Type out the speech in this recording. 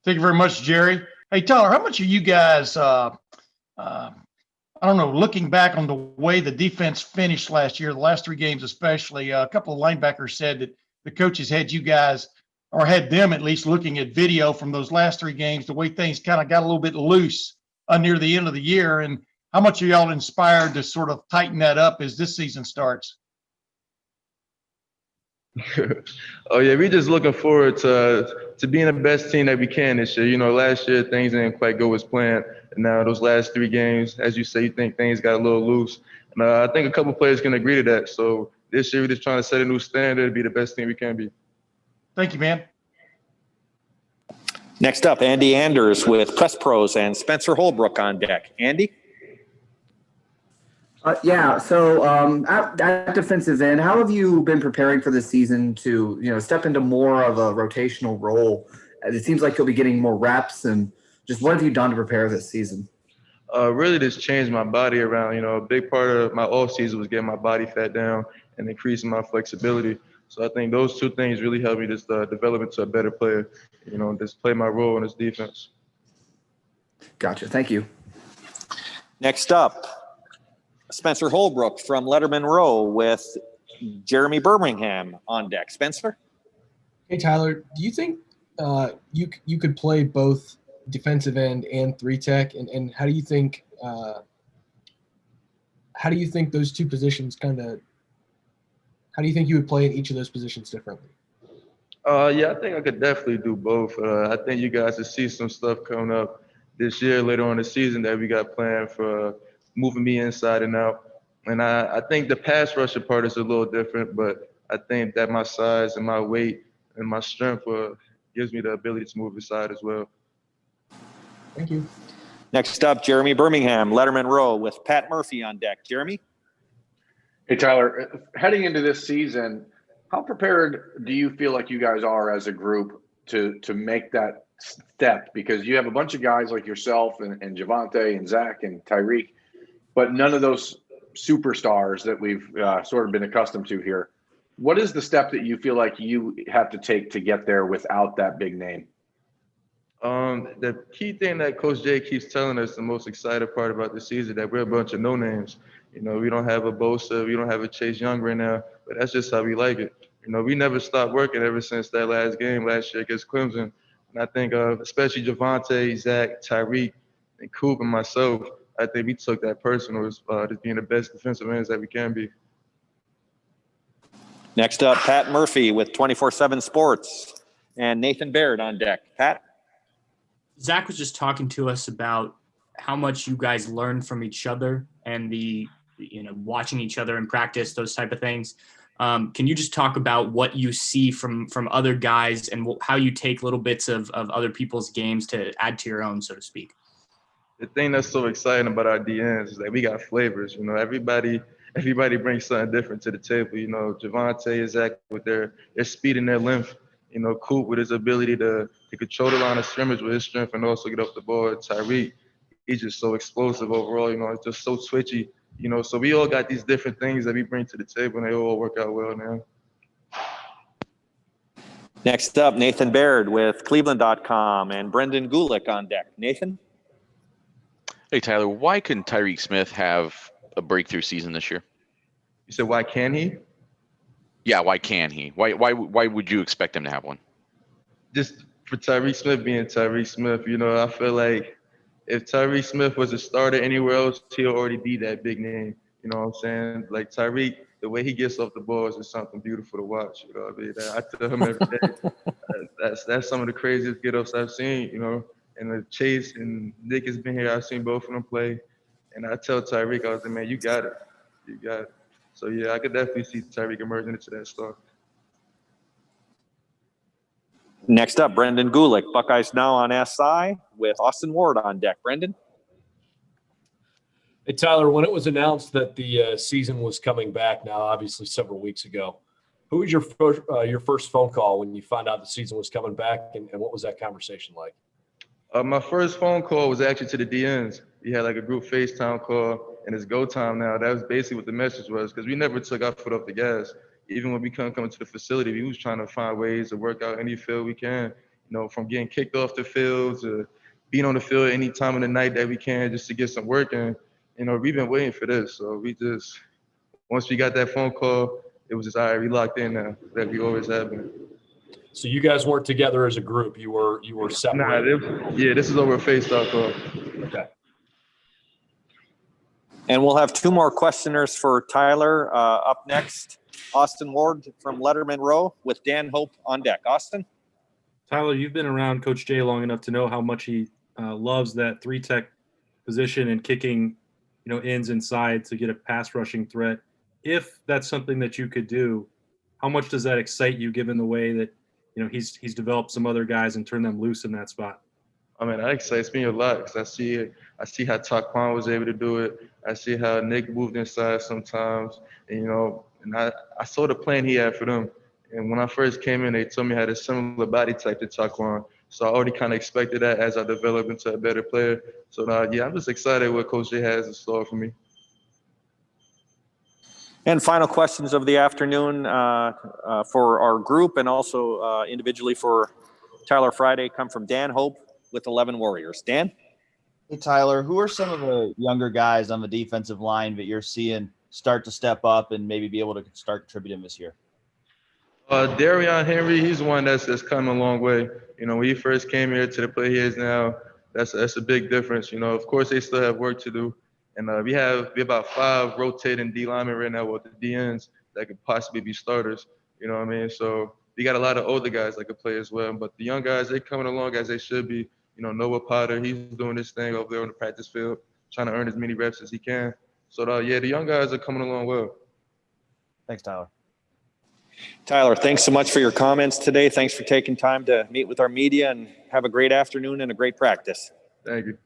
Thank you very much, Jerry. Hey, Tyler, how much are you guys, I don't know, looking back on the way the defense finished last year, the last three games especially, a couple of linebackers said that the coaches had you guys, or had them at least, looking at video from those last three games, the way things kind of got a little bit loose near the end of the year. And how much are y'all inspired to sort of tighten that up as this season starts? Oh yeah, we just looking forward to being the best team that we can this year. You know, last year things didn't quite go as planned, and now those last three games, as you say, you think things got a little loose. And I think a couple players can agree to that. So this year we're just trying to set a new standard to be the best team we can be. Thank you, man. Next up, Andy Anders with Press Pros and Spencer Holbrook on deck. Andy? At defensive end, how have you been preparing for the season to, step into more of a rotational role? It seems like you'll be getting more reps, and just what have you done to prepare this season? Really just changed my body around. You know, a big part of my off season was getting my body fat down and increasing my flexibility. So I think those two things really helped me just develop into a better player, just play my role in this defense. Gotcha. Thank you. Next up, Spencer Holbrook from Letterman Row with Jeremy Birmingham on deck. Spencer? Hey, Tyler, do you think you could play both defensive end and three tech, and how do you think those two positions how do you think you would play in each of those positions differently? I think I could definitely do both. I think you guys will see some stuff coming up this year later on in the season that we got planned for moving me inside and out. And I think the pass rusher part is a little different, but I think that my size and my weight and my strength gives me the ability to move inside as well. Thank you. Next up, Jeremy Birmingham, Letterman Row with Pat Murphy on deck. Jeremy? Hey, Tyler, heading into this season, how prepared do you feel like you guys are as a group to make that step? Because you have a bunch of guys like yourself and Javonte and Zach and Tyreek, but none of those superstars that we've sort of been accustomed to here. What is the step that you feel like you have to take to get there without that big name? The key thing that Coach Jay keeps telling us, the most exciting part about the season, that we're a bunch of no names. We don't have a Bosa, we don't have a Chase Young right now, but that's just how we like it. We never stopped working ever since that last game last year against Clemson. And I think especially Javonte, Zach, Tyreek, and Coop and myself, I think we took that personal as just being the best defensive ends that we can be. Next up, Pat Murphy with 24/7 Sports and Nathan Baird on deck. Pat? Zach was just talking to us about how much you guys learn from each other and watching each other in practice, those type of things. Can you just talk about what you see from other guys and how you take little bits of other people's games to add to your own, so to speak? The thing that's so exciting about our DNs is that we got flavors. Everybody brings something different to the table. Javonte and Zach with their speed and their length. Coop with his ability to control the line of scrimmage with his strength and also get off the ball. Tyreek, he's just so explosive overall. It's just so twitchy. So we all got these different things that we bring to the table, and they all work out well now. Next up, Nathan Baird with Cleveland.com and Brendan Gulick on deck. Nathan? Hey, Tyler, why couldn't Tyreek Smith have a breakthrough season this year? You said, why can't he? Yeah, why can he? Why would you expect him to have one? Just for Tyreek Smith being Tyreek Smith, I feel like if Tyreek Smith was a starter anywhere else, he'll already be that big name. You know what I'm saying? Like Tyreek, the way he gets off the ball is just something beautiful to watch. I tell him every day, that's some of the craziest get-ups I've seen, And the Chase and Nick has been here. I've seen both of them play. And I tell Tyreek, I was like, man, you got it. You got it. So, yeah, I could definitely see Tyreek emerging into that star. Next up, Brendan Gulick, Buckeyes Now on SI with Austin Ward on deck. Brendan? Hey, Tyler, when it was announced that the season was coming back now, obviously several weeks ago, who was your first phone call when you found out the season was coming back, and what was that conversation like? My first phone call was actually to the DNs. We had like a group FaceTime call, and it's go time now. That was basically what the message was, because we never took our foot off the gas. Even when we couldn't come to the facility, we was trying to find ways to work out any field we can. from getting kicked off the field to being on the field any time of the night that we can just to get some work. And, we've been waiting for this. So once we got that phone call, it was just, all right, we locked in now, that we always have been. So you guys weren't together as a group. You were Nah, separated. this is over a FaceTime call. Okay. And we'll have two more questioners for Tyler. Up next, Austin Ward from Letterman Row with Dan Hope on deck. Austin? Tyler, you've been around Coach Jay long enough to know how much he loves that 3-tech position and kicking, ends inside to get a pass rushing threat. If that's something that you could do, how much does that excite you given the way that, he's developed some other guys and turned them loose in that spot? I mean, that excites me a lot because I see how Taquan was able to do it. I see how Nick moved inside sometimes, and I saw the plan he had for them. And when I first came in, they told me I had a similar body type to Taquan, so I already kind of expected that as I develop into a better player. So I'm just excited what Coach J has in store for me. And final questions of the afternoon for our group and also individually for Tyler Friday come from Dan Hope with 11 Warriors. Dan? Hey, Tyler, who are some of the younger guys on the defensive line that you're seeing start to step up and maybe be able to start contributing this year? Darion Henry, he's one that's come a long way. When he first came here to the play he is now, that's a big difference. Of course they still have work to do. And we have about 5 rotating D linemen right now with the DNs that could possibly be starters. You know what I mean? So we got a lot of older guys that could play as well. But the young guys, they're coming along as they should be. Noah Potter, he's doing this thing over there on the practice field, trying to earn as many reps as he can. So, the young guys are coming along well. Thanks, Tyler. Tyler, thanks so much for your comments today. Thanks for taking time to meet with our media, and have a great afternoon and a great practice. Thank you.